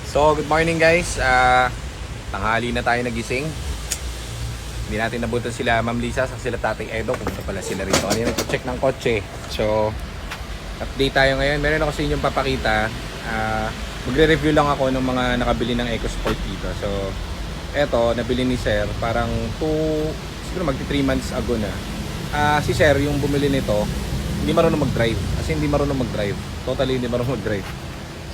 So, good morning guys. Tanghali na tayo nagising. Hindi natin nabutan sila Ma'am Lisa sa sila Tatay Edo. Pumunta pala sila rito. Kanina nagpa-check ng kotse. So, update tayo ngayon. Meron ako sa inyong papakita. Magre-review lang ako ng mga nakabili ng EcoSport dito. So, eto, nabili ni Sir. Parang siguro magti 3 months ago na. Si Sir, yung bumili nito, hindi marunong mag-drive. Kasi hindi marunong mag-drive. Totally hindi marunong mag-drive.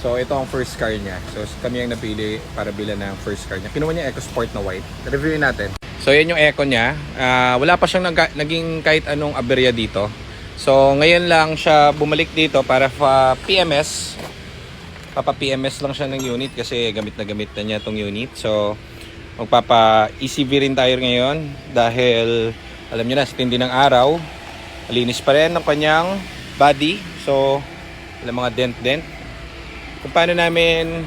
So ito ang first car niya. So kami ang napili para bilan ng first car niya. Kinuha niya EcoSport na white. Reviewin natin. So yan yung Eco niya. Wala pa siyang naging kahit anong aberya dito. So ngayon lang siya bumalik dito para PMS. Papa-PMS lang siya ng unit kasi gamit na niya tong unit. So magpapa-ECV rin tayo ngayon dahil alam niyo na, sa tindi ng araw, malinis pa rin ng kanyang body. So walang mga dent. Kung paano namin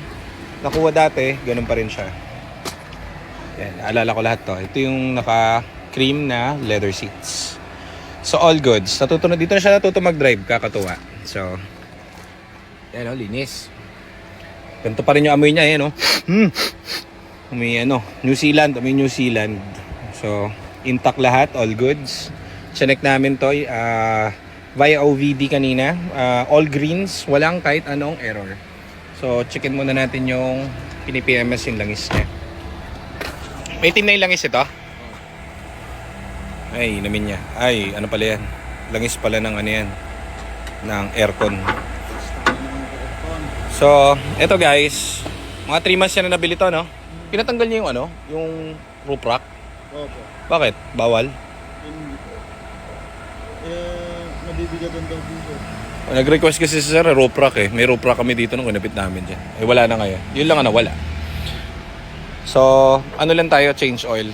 nakuha dati, ganun pa rin siya. Yan, naalala ko lahat to. Ito yung naka-cream na leather seats. So all goods. Dito na siya natuto mag-drive, kakatuwa. So, yan o, linis. Ganito pa rin yung amoy niya, yan o. Amoy New Zealand. So, intact lahat, all goods. Chinek namin to, via OVD kanina. All greens, walang kahit anong error. So, checkin muna natin yung pini-PMS yung langis niya. May itim na yung langis ito. Ay, namin niya. Ay, ano pala yan? Langis pala ng ano yan. Ng aircon. So, eto guys. Mga 3 months yan na nabili to, no? Pinatanggal niya yung yung roof rack. Opo. Bakit? Bawal? Hindi po. Nabibigatan daw dito. Nag-request kasi si Sir, roof rack eh. May roof rack kami dito nung kinapit namin dyan. Eh wala na ngayon. Yun lang wala. So, ano lang tayo, change oil.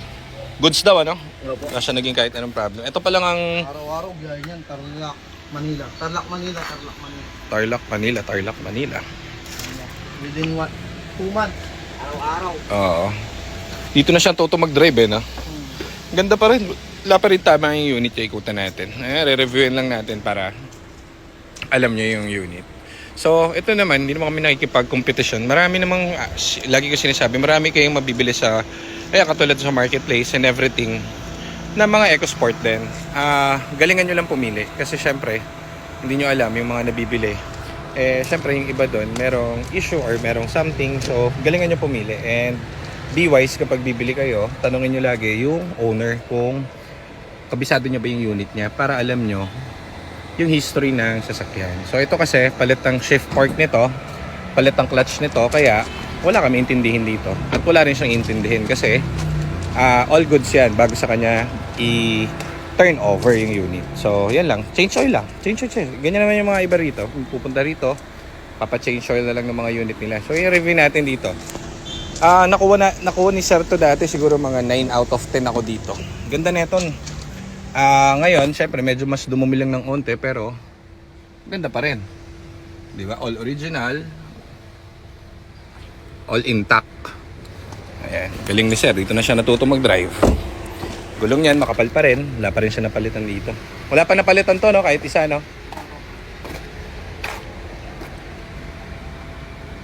Goods daw Opo. Wala siya naging kahit anong problem. Ito pa lang ang Araw-araw biyahe niyan, Tarlac, Manila. Tarlac, Manila. Tarlac, Manila. Within 2 months. Araw-araw. Oo. Dito na siya tuto mag-drive no? Ganda pa rin. Wala pa rin tama yung unit yung ikutan natin. Re-reviewin lang natin para alam nyo yung unit. So, ito naman, hindi naman kami nakikipag-competition. Marami namang, lagi ko sinasabi, marami kayong mabibili sa, katulad sa marketplace and everything, na mga EcoSport din. Galingan nyo lang pumili. Kasi syempre, hindi nyo alam yung mga nabibili. Syempre, yung iba doon, merong issue or merong something. So, galingan nyo pumili. And, be wise kapag bibili kayo, tanungin nyo lagi yung owner kung kabisado nyo ba yung unit niya para alam nyo yung history ng sasakyan. So ito kasi palit ang shift fork nito, palit ang clutch nito, kaya wala kami intindihin dito. At wala rin siyang intindihin kasi all goods yan bago sa kanya i-turn over yung unit. So yan lang, change oil lang. Change oil. Ganyan naman yung mga iba rito. Kung pupunta rito, papa-change oil na lang ng mga unit nila. So i-review natin dito. Nakuha ni Sir to dati, siguro mga 9 out of 10 ako dito. Ganda neto. Ngayon, syempre medyo mas dumumi lang ng onte pero ganda pa rin. 'Di ba? All original. All intact. Ayan, galing ni Sir. Dito na siya natuto mag-drive. Gulong niyan makapal pa rin. Wala pa rin siya napalitan dito. Wala pa napalitan to, no? Kahit isa, no?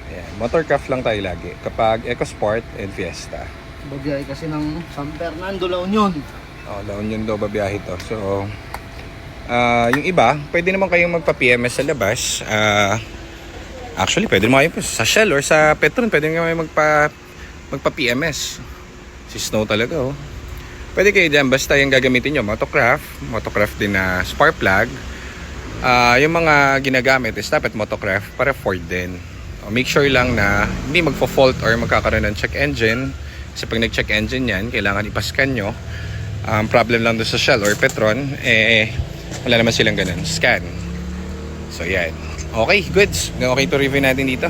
Ayan, motorcraft lang tayo lagi kapag EcoSport and Fiesta. Babiyahe kasi ng San Fernando, La Union. La Union daw babiyahe to. So, yung iba, pwede naman kayong magpa-PMS sa labas. Actually, pwede naman kayo sa Shell or sa Petron. Pwede naman kayo magpa-PMS. Si Snow talaga, oh. Pwede kayo dyan, basta yung gagamitin nyo, motocraft din na spark plug. Yung mga ginagamit is dapat motocraft para Ford din. Make sure lang na hindi magpo-fault or magkakaroon ng check engine. Kasi pag nag-check engine yan, kailangan ipascan nyo. Problem lang doon sa Shell or Petron, wala naman silang ganun. Scan. So, yan. Okay, goods. Okay to review natin dito.